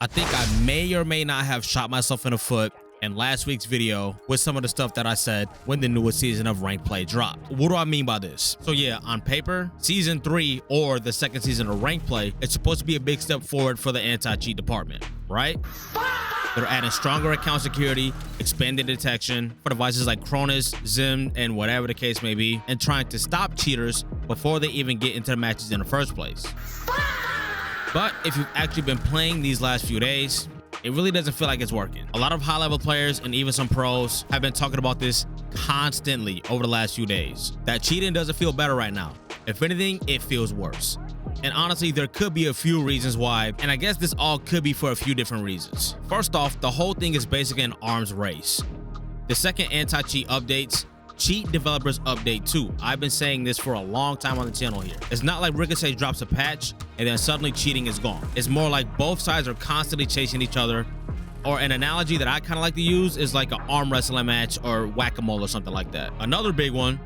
I think I may or may not have shot myself in the foot in last week's video with some of the stuff that I said when the newest season of Ranked Play dropped. What do I mean by this? So yeah, on paper, season 3 or the second season of Ranked Play, it's supposed to be a big step forward for the anti-cheat department, right? They're adding stronger account security, expanded detection for devices like Cronus, Zim, and whatever the case may be, and trying to stop cheaters before they even get into the matches in the first place. But if you've actually been playing these last few days, it really doesn't feel like it's working. A lot of high-level players and even some pros have been talking about this constantly over the last few days. That cheating doesn't feel better right now. If anything, it feels worse. And honestly, there could be a few reasons why, and I guess this all could be for a few different reasons. First off, the whole thing is basically an arms race. The second anti-cheat updates, cheat developers update too. I've been saying this for a long time on the channel here. It's not like Ricochet drops a patch and then suddenly cheating is gone. It's more like both sides are constantly chasing each other, or an analogy that I kind of like to use is like an arm wrestling match or whack-a-mole or something like that. Another big one,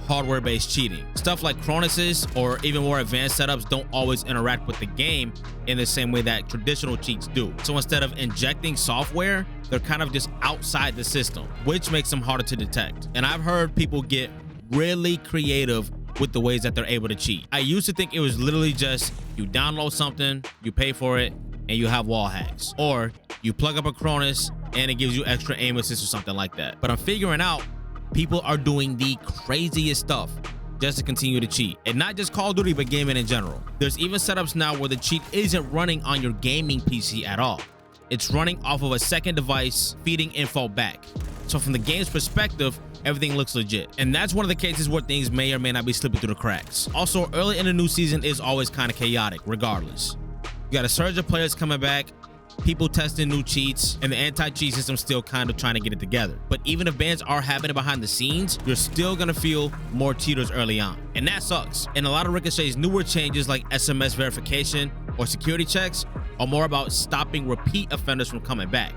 hardware-based cheating. Stuff like Cronus's or even more advanced setups don't always interact with the game in the same way that traditional cheats do. So instead of injecting software, they're kind of just outside the system, which makes them harder to detect. And I've heard people get really creative with the ways that they're able to cheat. I used to think it was literally just you download something, you pay for it, and you have wall hacks. Or you plug up a Cronus and it gives you extra aim assist or something like that. But I'm figuring out people are doing the craziest stuff just to continue to cheat. And not just Call of Duty, but gaming in general. There's even setups now where the cheat isn't running on your gaming PC at all. It's running off of a second device, feeding info back. So from the game's perspective, everything looks legit. And that's one of the cases where things may or may not be slipping through the cracks. Also, early in the new season is always kind of chaotic, regardless. You got a surge of players coming back, people testing new cheats, and the anti-cheat system still kind of trying to get it together. But even if bans are happening behind the scenes, you're still gonna feel more cheaters early on, and that sucks. And a lot of Ricochet's newer changes like SMS verification or security checks are more about stopping repeat offenders from coming back,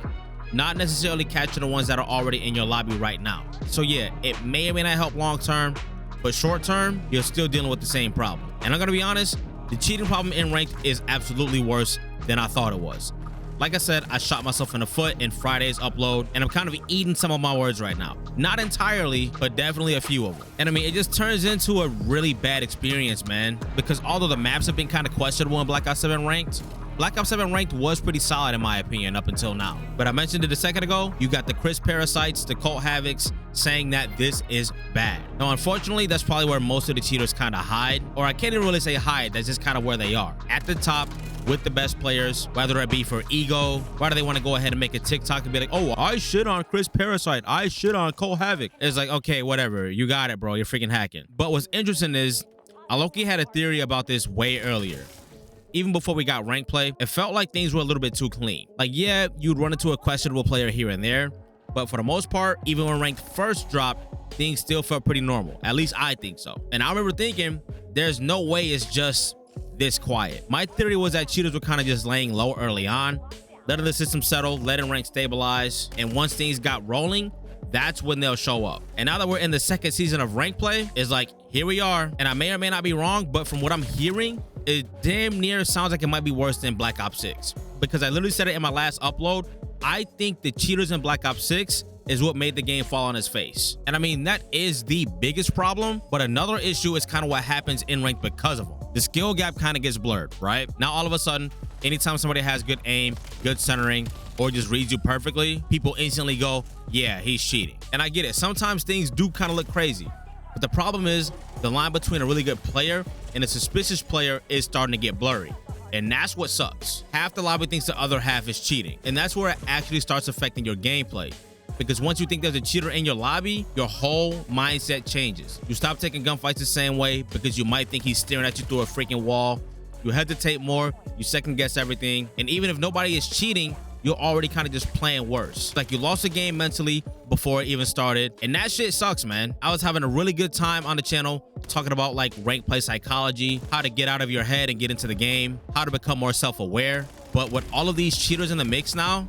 not necessarily catching the ones that are already in your lobby right now. So yeah, it may or may not help long term, but short term, you're still dealing with the same problem. And I'm gonna be honest, the cheating problem in Ranked is absolutely worse than I thought it was. Like I said, I shot myself in the foot in Friday's upload, and I'm kind of eating some of my words right now. Not entirely, but definitely a few of them. And I mean, it just turns into a really bad experience, man, because although the maps have been kind of questionable in Black Ops 7 Ranked, Black Ops 7 Ranked was pretty solid in my opinion up until now. But I mentioned it a second ago, you got the Chris Parasites, the Cult Havocs saying that this is bad. Now, unfortunately, that's probably where most of the cheaters kind of hide, or I can't even really say hide, that's just kind of where they are. At the top with the best players, whether it be for ego, whether they want to go ahead and make a TikTok and be like, oh, I shit on Chris Parasite, I shit on Cult Havoc. It's like, okay, whatever, you got it, bro, you're freaking hacking. But what's interesting is, I low-key had a theory about this way earlier. Even before we got Ranked Play, it felt like things were a little bit too clean. Like, yeah, you'd run into a questionable player here and there, but for the most part, even when Ranked first dropped, things still felt pretty normal. At least I think so. And I remember thinking, there's no way it's just this quiet. My theory was that cheaters were kind of just laying low early on, letting the system settle, letting Ranked stabilize, and once things got rolling, that's when they'll show up. And now that we're in the second season of Ranked Play, it's like, here we are. And I may or may not be wrong, but from what I'm hearing, it damn near sounds like it might be worse than Black Ops 6. Because I literally said it in my last upload, I think the cheaters in Black Ops 6 is what made the game fall on its face. And I mean, that is the biggest problem, but another issue is kind of what happens in Ranked because of them. The skill gap kind of gets blurred, right? Now, all of a sudden, anytime somebody has good aim, good centering, or just reads you perfectly, people instantly go, yeah, he's cheating. And I get it. Sometimes things do kind of look crazy. But the problem is the line between a really good player and a suspicious player is starting to get blurry. And that's what sucks. Half the lobby thinks the other half is cheating. And that's where it actually starts affecting your gameplay. Because once you think there's a cheater in your lobby, your whole mindset changes. You stop taking gunfights the same way because you might think he's staring at you through a freaking wall. You hesitate more, you second guess everything. And even if nobody is cheating, you're already kind of just playing worse. Like you lost the game mentally before it even started. And that shit sucks, man. I was having a really good time on the channel talking about like Ranked Play psychology, how to get out of your head and get into the game, how to become more self-aware. But with all of these cheaters in the mix now,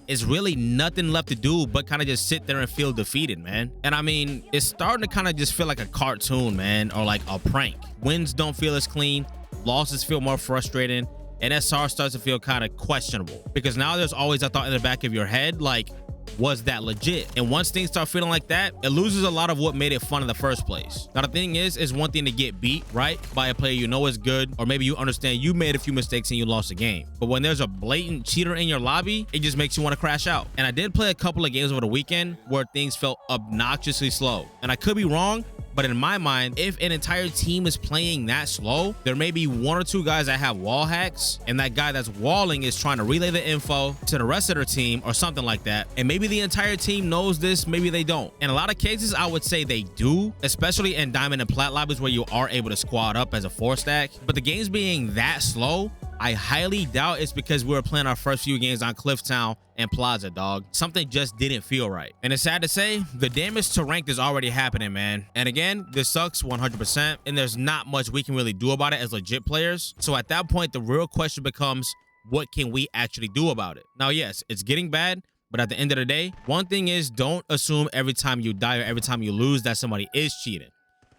it's really nothing left to do but kind of just sit there and feel defeated, man. And I mean, it's starting to kind of just feel like a cartoon, man, or like a prank. Wins don't feel as clean, losses feel more frustrating, and SR starts to feel kind of questionable, because now there's always a thought in the back of your head, like, was that legit? And once things start feeling like that, it loses a lot of what made it fun in the first place. Now, the thing is one thing to get beat, right, by a player you know is good, or maybe you understand you made a few mistakes and you lost a game. But when there's a blatant cheater in your lobby, it just makes you want to crash out. And I did play a couple of games over the weekend where things felt obnoxiously slow. And I could be wrong, but in my mind, if an entire team is playing that slow, there may be one or two guys that have wall hacks, and that guy that's walling is trying to relay the info to the rest of their team or something like that. And maybe the entire team knows this, maybe they don't. In a lot of cases, I would say they do, especially in Diamond and Plat lobbies where you are able to squad up as a 4-stack. But the games being that slow, I highly doubt it's because we were playing our first few games on Clifftown and Plaza, dog. Something just didn't feel right. And it's sad to say, the damage to ranked is already happening, man. And again, this sucks 100%, and there's not much we can really do about it as legit players. So at that point, the real question becomes, what can we actually do about it? Now, yes, it's getting bad, but at the end of the day, one thing is, don't assume every time you die or every time you lose that somebody is cheating.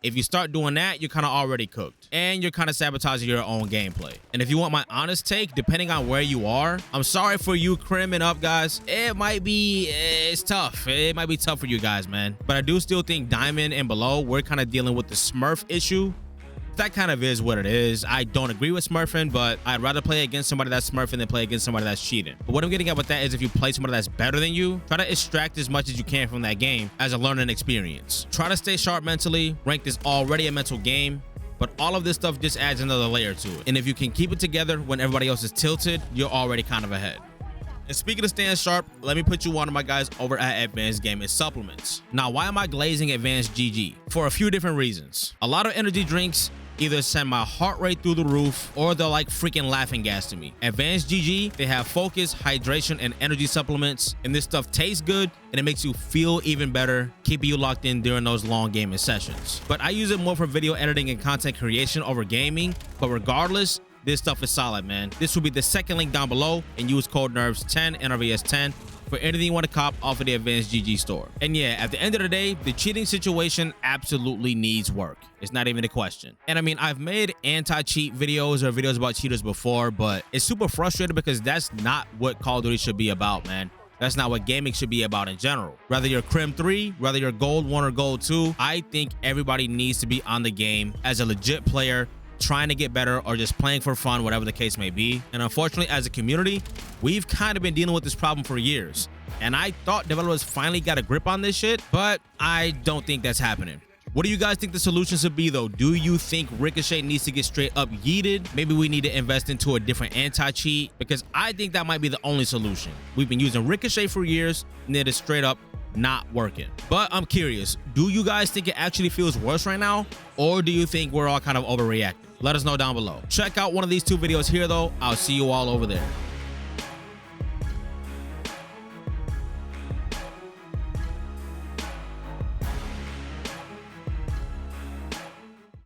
If you start doing that, you're kind of already cooked, and you're kind of sabotaging your own gameplay. And if you want my honest take, depending on where you are, I'm sorry for you crimming up, guys. It's tough. It might be tough for you guys, man. But I do still think Diamond and below, we're kind of dealing with the Smurf issue. That kind of is what it is. I don't agree with smurfing, but I'd rather play against somebody that's smurfing than play against somebody that's cheating. But what I'm getting at with that is, if you play somebody that's better than you, try to extract as much as you can from that game as a learning experience. Try to stay sharp mentally. Ranked is already a mental game, but all of this stuff just adds another layer to it. And if you can keep it together when everybody else is tilted, you're already kind of ahead. And speaking of staying sharp, let me put you on to my guys over at Advanced Gaming Supplements. Now, why am I glazing Advanced GG? For a few different reasons. A lot of energy drinks either send my heart rate through the roof, or they're like freaking laughing gas to me. Advanced GG, they have focus, hydration, and energy supplements, and this stuff tastes good, and it makes you feel even better, keeping you locked in during those long gaming sessions. But I use it more for video editing and content creation over gaming, but regardless, this stuff is solid, man. This will be the second link down below, and use code NERVS10, NRVS10, for anything you want to cop off of the Advanced GG store. And yeah, at the end of the day, the cheating situation absolutely needs work. It's not even a question. And I mean, I've made anti-cheat videos or videos about cheaters before, but it's super frustrating because that's not what Call of Duty should be about, man. That's not what gaming should be about in general. Whether you're Crim 3, whether you're Gold 1 or Gold 2, I think everybody needs to be on the game as a legit player, trying to get better, or just playing for fun, whatever the case may be. And unfortunately, as a community, we've kind of been dealing with this problem for years. And I thought developers finally got a grip on this shit, but I don't think that's happening. What do you guys think the solution should be, though? Do you think Ricochet needs to get straight up yeeted? Maybe we need to invest into a different anti-cheat, because I think that might be the only solution. We've been using Ricochet for years, and it is straight up not working. But I'm curious, do you guys think it actually feels worse right now, or do you think we're all kind of overreacting? Let us know down below. Check out one of these two videos here, though. I'll see you all over there.